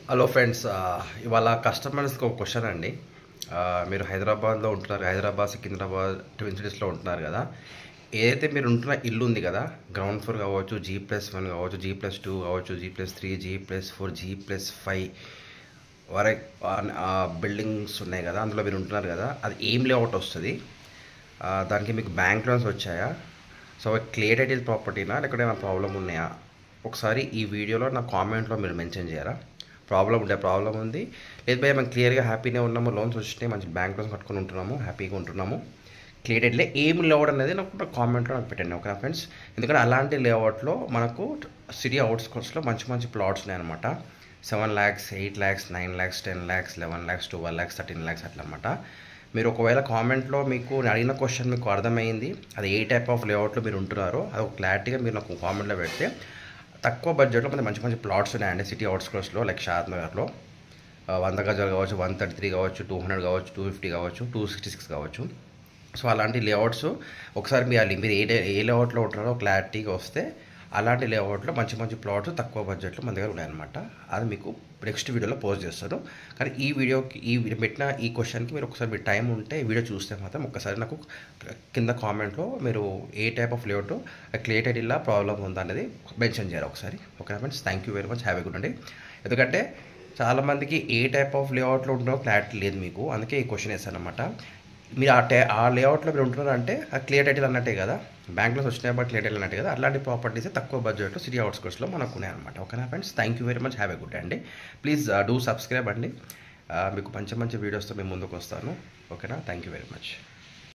Hello friends, ఇవాళ కస్టమర్స్కి ఒక క్వశ్చన్ అండి. మీరు హైదరాబాద్లో ఉంటున్నారు, హైదరాబాద్ సికింద్రాబాద్ ట్విన్ సిటీస్లో ఉంటున్నారు కదా. ఏదైతే మీరు ఉంటున్న ఇల్లు ఉంది కదా, గ్రౌండ్ ఫ్లోర్ కావచ్చు, G+1 కావచ్చు, G+2 కావచ్చు, G+3, G+4, G+5 వరకు బిల్డింగ్స్ ఉన్నాయి కదా, అందులో మీరు ఉంటున్నారు కదా. అది ఏం లేఅవుట్ వస్తుంది, దానికి మీకు బ్యాంక్ లోన్స్ వచ్చాయా, సో క్లియర్ టైటిల్ ప్రాపర్టీనా, లేకపోతే ఏమైనా ప్రాబ్లం ఉన్నాయా? ఒకసారి ఈ వీడియోలో నా కామెంట్లో మీరు మెన్షన్ చేయరా. ప్రాబ్లం ఉంది లేదు భయ్యా, మేము క్లియర్గా హ్యాపీనే ఉన్నాము, లోన్స్ వచ్చినాయి, మంచి బ్యాంక్ లోన్స్ కట్టుకొని ఉంటున్నాము, హ్యాపీగా ఉంటున్నాము, క్లియర్ టైటిల్ ఏం లేఅవుట్ అనేది నాకు కామెంట్లో నాకు పెట్టండి, ఓకే ఫ్రెండ్స్. ఎందుకంటే అలాంటి లేఅవుట్లో మనకు సిటీ అవుట్స్కట్స్లో మంచి ప్లాట్స్ ఉన్నాయన్నమాట. 7 lakhs, 8 lakhs, 9 lakhs, 10 lakhs, 11 lakhs, 12 lakhs, 13 lakhs అట్లా అనమాట. మీరు ఒకవేళ కామెంట్లో మీకు అడిగిన క్వశ్చన్ మీకు అర్థమైంది, అది ఏ టైప్ ఆఫ్ లేఅవుట్లో మీరు ఉంటున్నారో అది ఒక క్లారిటీగా మీరు నాకు కామెంట్లో పెడితే, తక్కువ బడ్జెట్లో మనకి మంచి ప్లాట్స్ ఉన్నాయండి సిటీ అవుట్స్కట్స్లో, లైక్ షాద్ నగర్లో 100 గజాలు కావచ్చు, 133 కావచ్చు, 200 కావచ్చు, 250 కావచ్చు, 266 కావచ్చు. సో అలాంటి లేఅవుట్స్ ఒకసారి మీరు ఏ లేఅవుట్లో ఉంటున్నారో క్లారిటీగా వస్తే, అలాంటి లేఅవుట్లో మంచి ప్లాట్స్ తక్కువ బడ్జెట్లో మన దగ్గర ఉన్నాయన్నమాట. అది మీకు నెక్స్ట్ వీడియోలో పోస్ట్ చేస్తాను. కానీ ఈ వీడియో పెట్టిన ఈ క్వశ్చన్కి మీరు ఒకసారి మీ టైం ఉంటే ఈ వీడియో చూస్తే మాత్రం ఒకసారి నాకు కింద కామెంట్లో మీరు ఏ టైప్ ఆఫ్ లేఅవుట్ క్లియర్ టైటిల్లా ప్రాబ్లం ఉందా అనేది మెన్షన్ చేయాలి ఒకసారి, okay friends. Thank you very much, have a good అండి. ఎందుకంటే చాలామందికి ఏ టైప్ ఆఫ్ లేఅవుట్లో ఉంటున్నారో క్లారిటీ లేదు మీకు, అందుకే ఈ క్వశ్చన్ వేస్తాను అనమాట. మీరు ఆ లేఅవుట్లో మీరు ఉంటున్నారంటే ఆ క్లియర్ టైటిల్ అన్నట్టే కదా, బ్యాంక్లో వచ్చినాయి బట్ క్లియర్ టైటిల్ అన్నట్టే కదా. అలాంటి ప్రాపర్టీస్ తక్కువ బడ్జెట్లో సిటీ అవుట్స్కట్స్లో మనకు ఉన్నాయన్నమాట, ఓకేనా friends. Thank you very much, have a good day అండి. ప్లీజ్ డూ సబ్స్క్రైబ్ అండి. మీకు మంచి వీడియోస్తో మేము ముందుకు వస్తాను, ఓకేనా. Thank you very much.